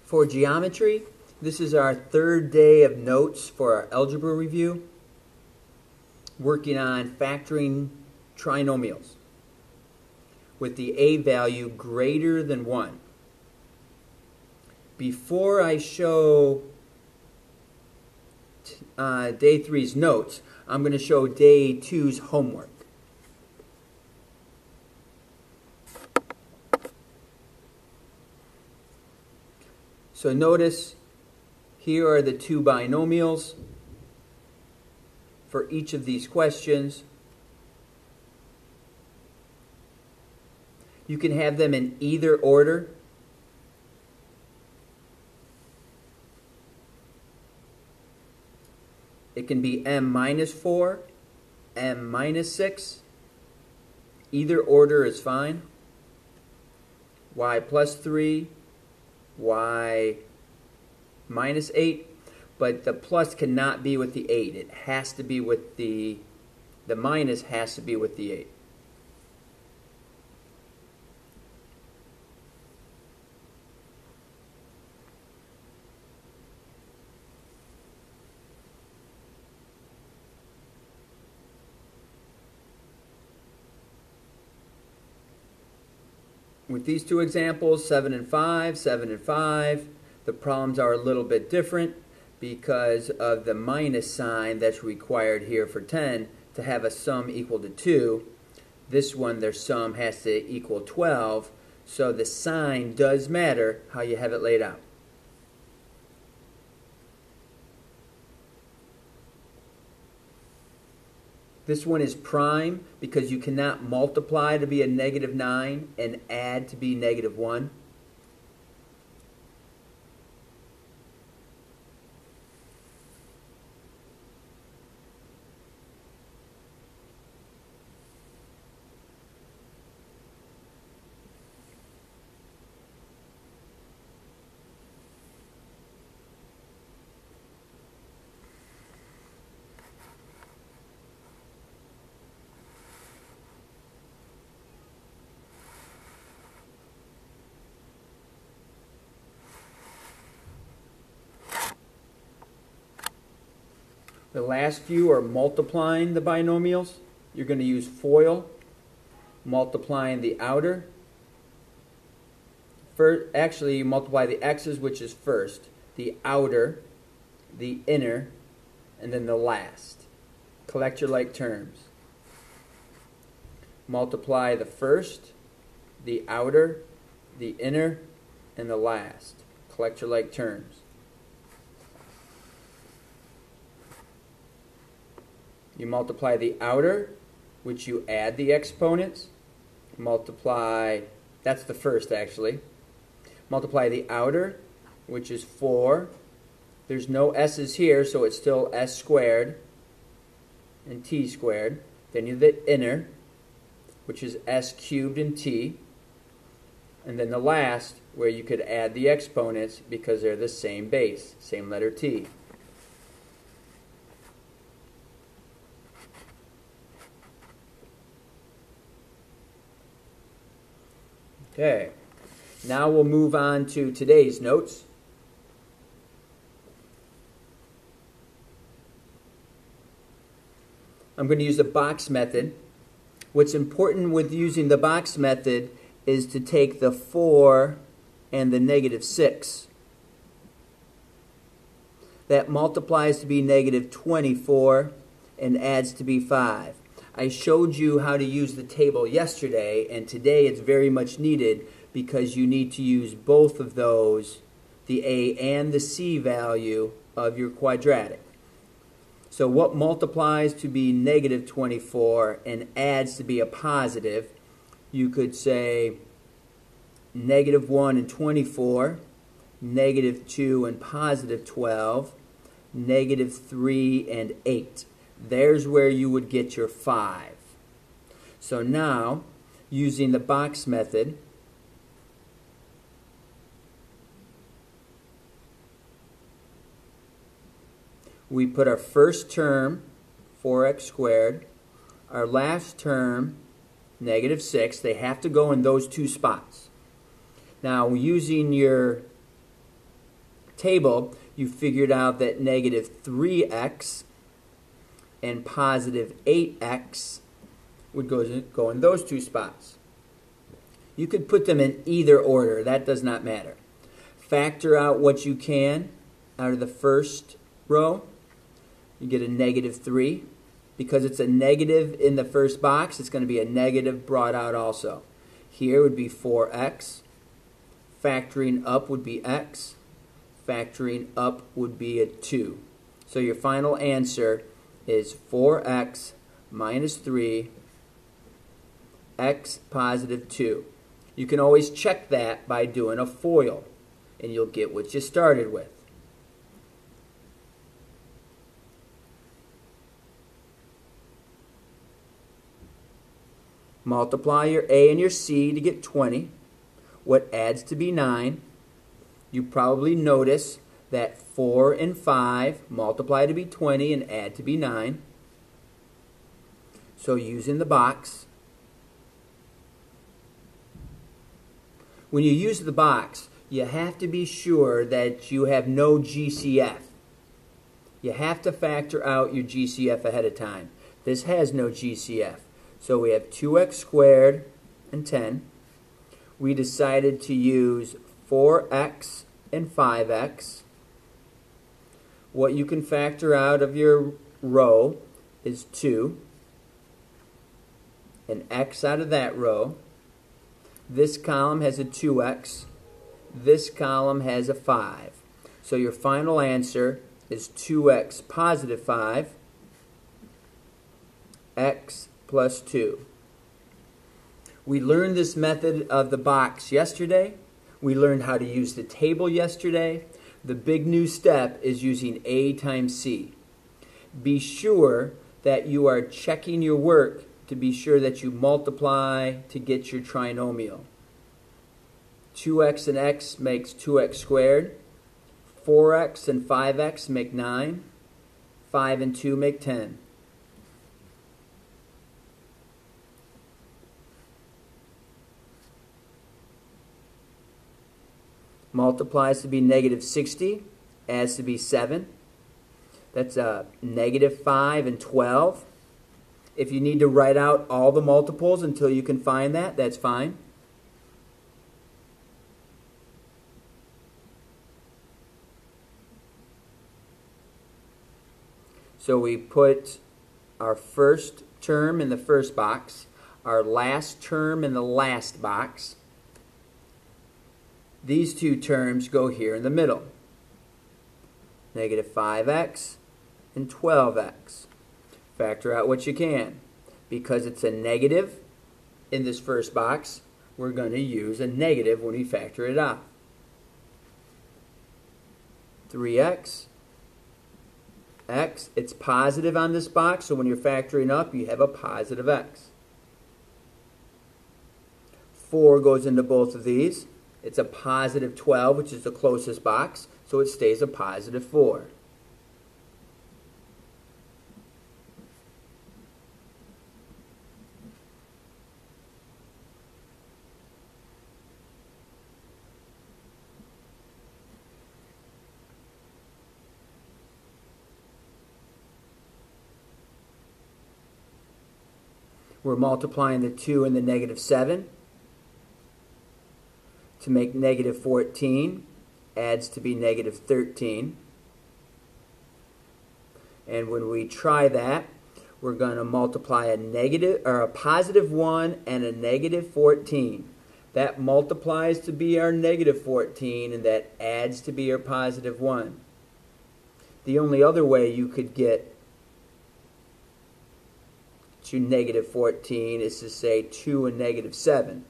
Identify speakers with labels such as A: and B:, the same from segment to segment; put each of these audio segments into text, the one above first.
A: For geometry, this is our third day of notes for our algebra review, working on factoring trinomials with the a value greater than 1. Before I show day 3's notes, I'm going to show day 2's homework. So notice here are the two binomials for each of these questions. You can have them in either order. It can be m minus 4, m minus 6. Either order is fine. Y plus 3, y minus 8, but the plus cannot be with the 8. It has to be with the minus has to be with the 8. With these two examples, 7 and 5, 7 and 5, the problems are a little bit different because of the minus sign that's required here for 10 to have a sum equal to 2. This one, their sum has to equal 12, so the sign does matter how you have it laid out. This one is prime because you cannot multiply to be a negative 9 and add to be negative 1. The last few are multiplying the binomials. You're going to use FOIL, multiplying the outer. Actually, you multiply the x's, which is first, the outer, the inner, and then the last. Collect your like terms. Multiply the first, the outer, the inner, and the last. Collect your like terms. You multiply the outer, which you add the exponents. Multiply, that's the first actually. Multiply the outer, which is 4. There's no s's here, so it's still s squared and t squared. Then you have the inner, which is s cubed and t. And then the last, where you could add the exponents because they're the same base, same letter t. Okay, now we'll move on to today's notes. I'm going to use the box method. What's important with using the box method is to take the 4 and the negative 6. That multiplies to be negative 24 and adds to be 5. I showed you how to use the table yesterday, and today it's very much needed because you need to use both of those, the a and the c value of your quadratic. So what multiplies to be negative 24 and adds to be a positive? You could say negative 1 and 24, negative 2 and positive 12, negative 3 and 8. There's where you would get your 5. So now, using the box method, we put our first term, 4x squared, our last term, negative 6. They have to go in those two spots. Now, using your table, you figured out that negative 3x and positive 8x would go in those two spots. You could put them in either order. That does not matter. Factor out what you can out of the first row. You get a negative 3. Because it's a negative in the first box, it's going to be a negative brought out also. Here would be 4x. Factoring up would be x. Factoring up would be a 2. So your final answer is 4x minus 3, x positive 2. You can always check that by doing a FOIL, and you'll get what you started with. Multiply your A and your C to get 20. What adds to be 9? You probably notice that 4 and 5 multiply to be 20 and add to be 9. So using the box, when you use the box, you have to be sure that you have no GCF. You have to factor out your GCF ahead of time. This has no GCF. So we have 2x squared and 10. We decided to use 4x and 5x. What you can factor out of your row is 2. And x out of that row. This column has a 2x. This column has a 5. So your final answer is 2x positive 5, x plus 2. We learned this method of the box yesterday. We learned how to use the table yesterday. The big new step is using A times C. Be sure that you are checking your work to be sure that you multiply to get your trinomial. 2x and x makes 2x squared. 4x and 5x make 9. 5 and 2 make 10. Multiplies to be negative 60, adds to be 7. That's negative 5 and 12. If you need to write out all the multiples until you can find that, that's fine. So we put our first term in the first box, our last term in the last box. These two terms go here in the middle. Negative 5x and 12x. Factor out what you can. Because it's a negative in this first box, we're going to use a negative when we factor it out. 3x, x, it's positive on this box, so when you're factoring up, you have a positive x. 4 goes into both of these. It's a positive 12, which is the closest box, so it stays a positive 4. We're multiplying the 2 and the negative 7. To make negative 14, adds to be negative 13. And when we try that, we're going to multiply a positive 1 and a negative 14. That multiplies to be our negative 14, and that adds to be our positive 1. The only other way you could get to negative 14 is to say 2 and negative 7.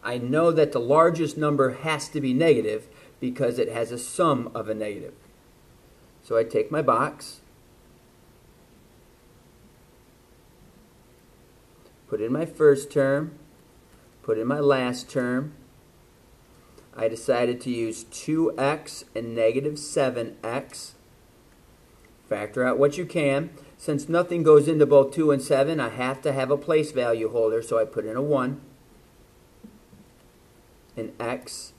A: I know that the largest number has to be negative because it has a sum of a negative. So I take my box, put in my first term, put in my last term. I decided to use 2x and negative 7x. Factor out what you can. Since nothing goes into both 2 and 7, I have to have a place value holder, so I put in a 1. And x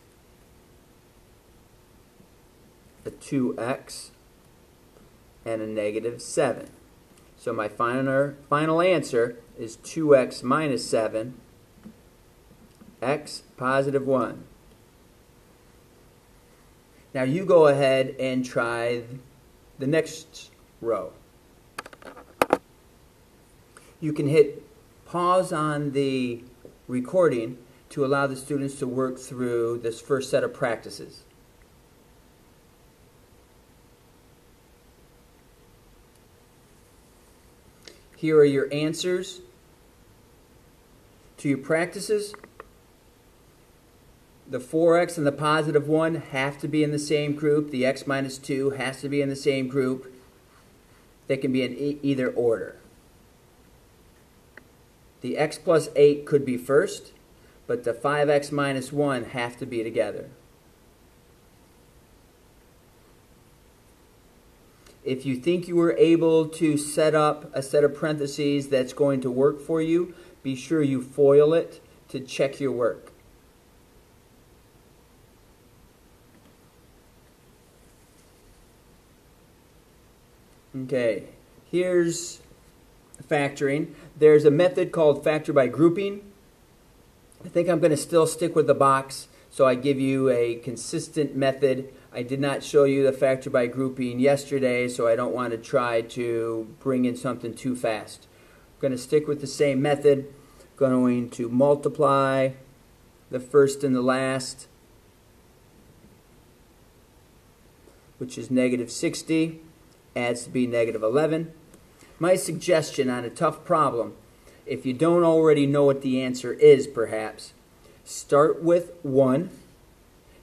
A: a 2x, and a negative 7. So my final answer is 2x minus 7, x positive 1. Now you go ahead and try the next row. You can hit pause on the recording to allow the students to work through this first set of practices. Here are your answers to your practices. The 4x and the positive 1 have to be in the same group. The x minus 2 has to be in the same group. They can be in either order. The x plus 8 could be first, but the 5x minus 1 have to be together. If you think you were able to set up a set of parentheses that's going to work for you, be sure you FOIL it to check your work. Okay, here's factoring. There's a method called factor by grouping. I think I'm going to still stick with the box, so I give you a consistent method. I did not show you the factor by grouping yesterday, so I don't want to try to bring in something too fast. I'm going to stick with the same method. Going to multiply the first and the last, which is negative 60, adds to be negative 11. My suggestion on a tough problem, if you don't already know what the answer is perhaps, start with 1.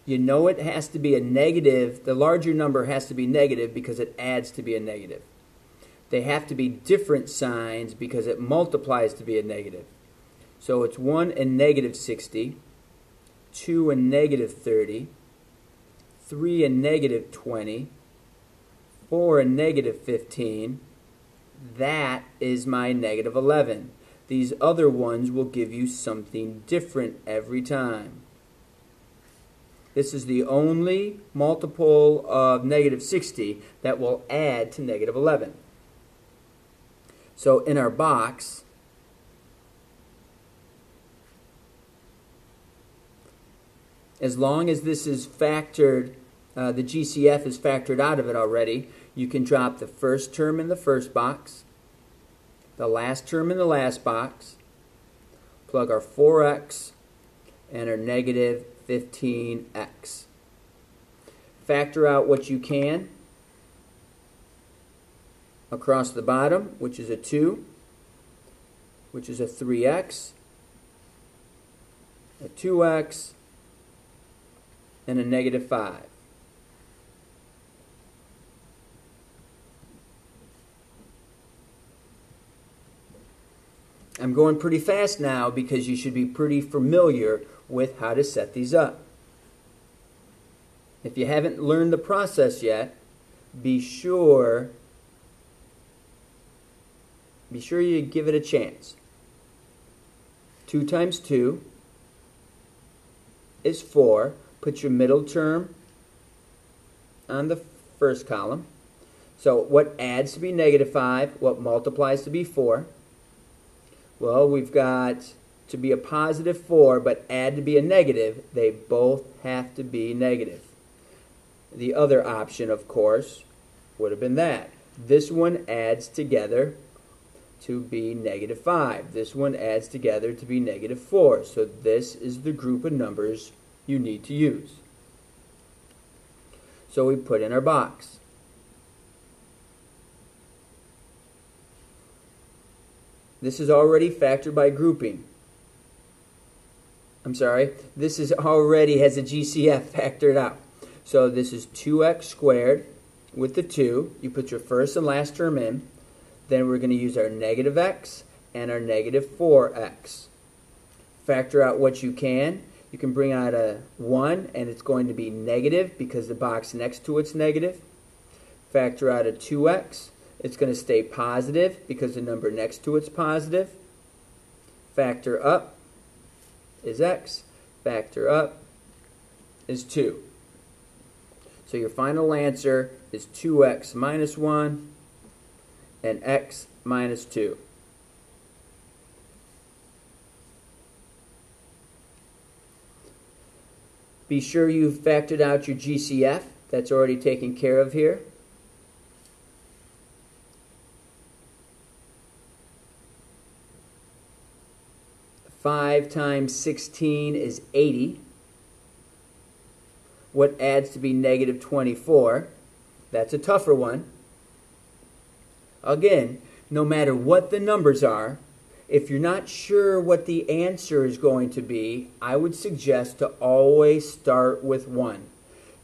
A: You know it has to be a negative. The larger number has to be negative because it adds to be a negative. They have to be different signs because it multiplies to be a negative. So it's 1 and negative 60, 2 and negative 30, 3 and negative 20, 4 and negative 15. That is my negative 11. These other ones will give you something different every time. This is the only multiple of negative 60 that will add to negative 11. So in our box, as long as this is factored, the GCF is factored out of it already, you can drop the first term in the first box, the last term in the last box, plug our 4x and our negative 15x. Factor out what you can across the bottom, which is a 2, which is a 3x, a 2x, and a negative 5. I'm going pretty fast now because you should be pretty familiar with how to set these up. If you haven't learned the process yet, be sure you give it a chance. 2 times 2 is 4. Put your middle term on the first column. So what adds to be negative 5? What multiplies to be 4? Well, we've got to be a positive 4, but add to be a negative. They both have to be negative. The other option, of course, would have been that. This one adds together to be negative 5. This one adds together to be negative 4. So this is the group of numbers you need to use. So we put in our box. This is already factored by grouping. I'm sorry, this is already has a GCF factored out. So this is 2x squared with the 2. You put your first and last term in. Then we're going to use our negative x and our negative 4x. Factor out what you can. You can bring out a 1 and it's going to be negative because the box next to it's negative. Factor out a 2x. It's going to stay positive because the number next to it's positive. Factor up is x. Factor up is 2. So So your final answer is 2x minus 1 and x minus 2. Be sure you've factored out your GCF. That's already taken care of here. Five times 16 is 80. What adds to be negative 24? That's a tougher one. Again, no matter what the numbers are, if you're not sure what the answer is going to be, I would suggest to always start with 1.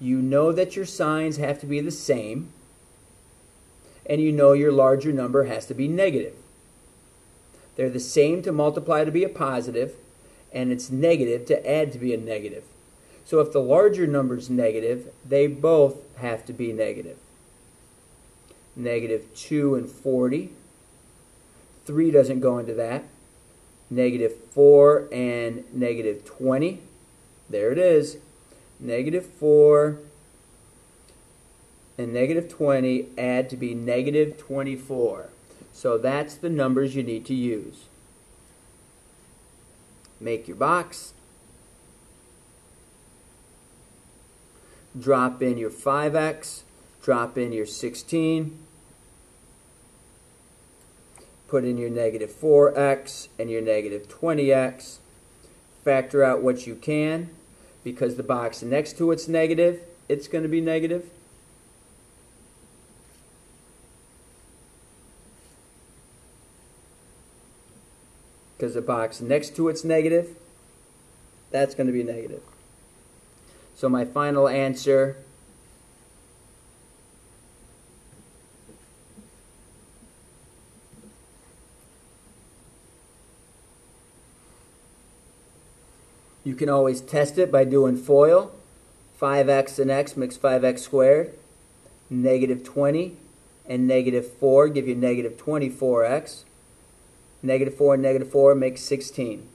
A: You know that your signs have to be the same, and you know your larger number has to be negative. They're the same to multiply to be a positive, and it's negative to add to be a negative. So if the larger number is negative, they both have to be negative. Negative 2 and 40. 3 doesn't go into that. Negative 4 and negative 20. There it is. Negative 4 and negative 20 add to be negative 24. So that's the numbers you need to use. Make your box. Drop in your 5x. Drop in your 16. Put in your negative 4x and your negative 20x. Factor out what you can. Because the box next to it's negative, it's going to be negative. Because the box next to it's negative, that's going to be negative. So my final answer you can always test it by doing FOIL. 5x and x makes 5x squared. Negative 20 and negative 4 give you negative 24x. Negative 4 and negative 4 makes 16.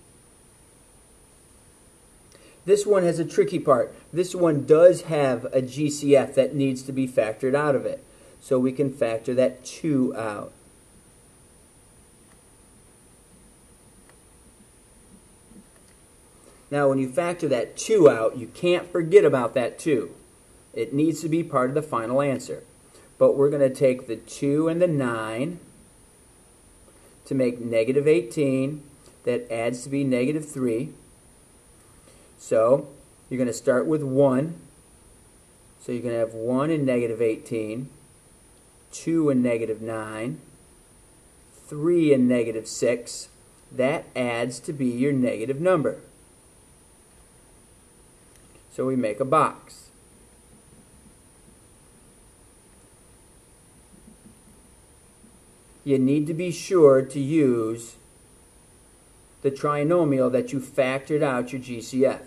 A: This one has a tricky part. This one does have a GCF that needs to be factored out of it. So we can factor that 2 out. Now when you factor that 2 out, you can't forget about that 2. It needs to be part of the final answer. But we're going to take the 2 and the 9 to make negative 18. That adds to be negative 3. So you're going to start with 1. So you're going to have 1 and negative 18, 2 and negative 9, 3 and negative 6. That adds to be your negative number. So we make a box. You need to be sure to use the trinomial that you factored out your GCF.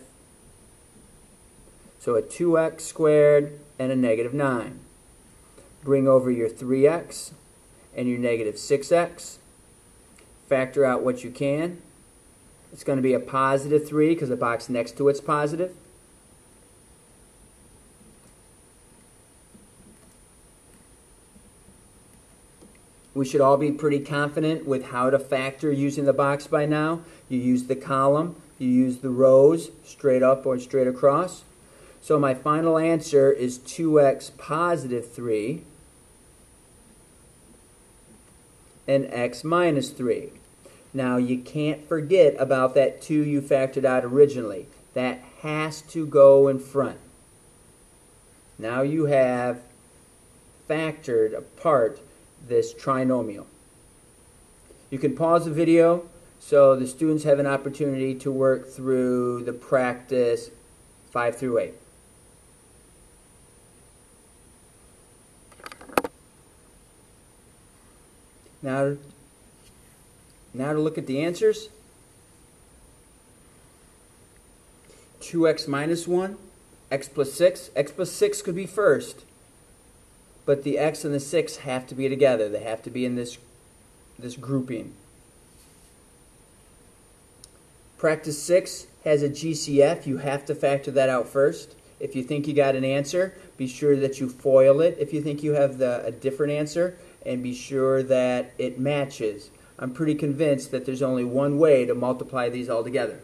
A: So a 2x squared and a negative 9. Bring over your 3x and your negative 6x. Factor out what you can. It's going to be a positive 3 because the box next to it's positive. We should all be pretty confident with how to factor using the box by now. You use the column, you use the rows, straight up or straight across. So my final answer is 2x positive 3 and x minus 3. Now you can't forget about that 2 you factored out originally. That has to go in front. Now you have factored apart this trinomial. You can pause the video so the students have an opportunity to work through the practice 5 through 8. Now to look at the answers. 2x minus 1, x plus 6. X plus 6 could be first. But the x and the 6 have to be together. They have to be in this grouping. Practice 6 has a GCF. You have to factor that out first. If you think you got an answer, be sure that you FOIL it if you think you have a different answer, and be sure that it matches. I'm pretty convinced that there's only one way to multiply these all together.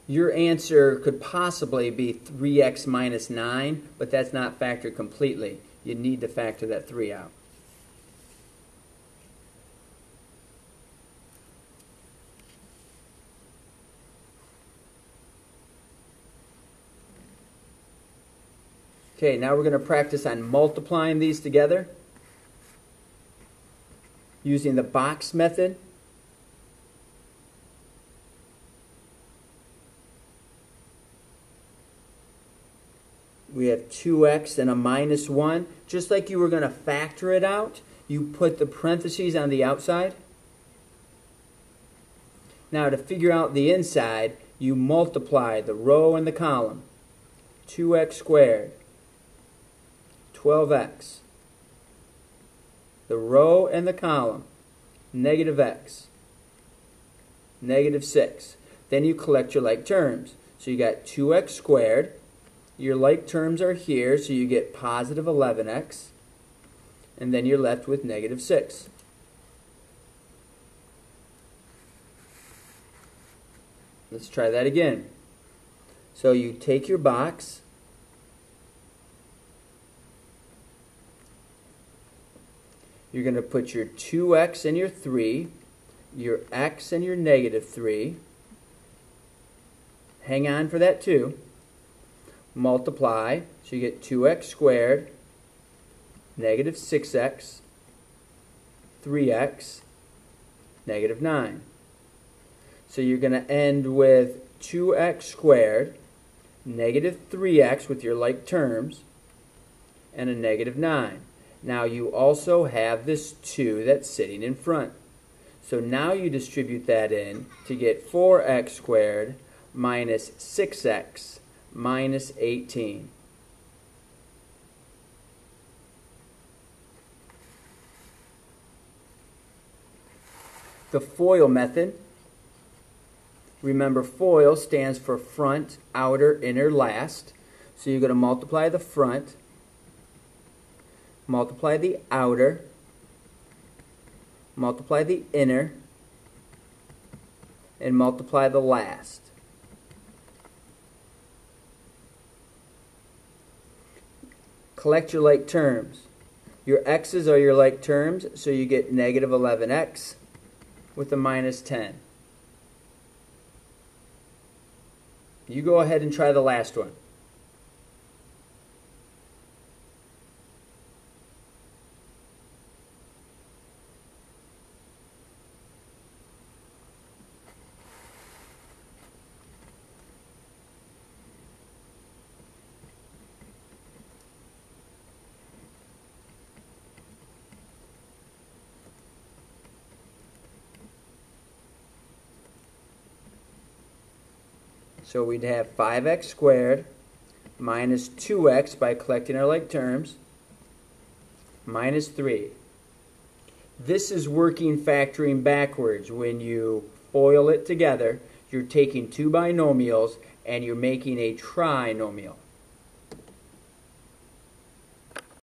A: Your answer could possibly be 3x minus 9, but that's not factored completely. You need to factor that 3 out. Okay, now we're going to practice on multiplying these together using the box method. We have 2x and a minus 1. Just like you were going to factor it out, you put the parentheses on the outside. Now to figure out the inside, you multiply the row and the column. 2x squared, 12x. The row and the column, negative x, negative 6. Then you collect your like terms. So you got 2x squared. Your like terms are here, so you get positive 11x. And then you're left with negative 6. Let's try that again. So you take your box, you're going to put your 2x and your 3, your x and your negative 3. Hang on for that 2. Multiply, so you get 2x squared, negative 6x, 3x, negative 9. So you're going to end with 2x squared, negative 3x with your like terms, and a negative 9. Now you also have this 2 that's sitting in front. So now you distribute that in to get 4x squared minus 6x minus 18. The FOIL method. Remember, FOIL stands for front, outer, inner, last. So you're going to multiply the front, multiply the outer, multiply the inner, and multiply the last. Collect your like terms. Your x's are your like terms, so you get negative 11x with a minus 10. You go ahead and try the last one. So we'd have 5x squared minus 2x by collecting our like terms, minus 3. This is working factoring backwards. When you FOIL it together, you're taking two binomials and you're making a trinomial.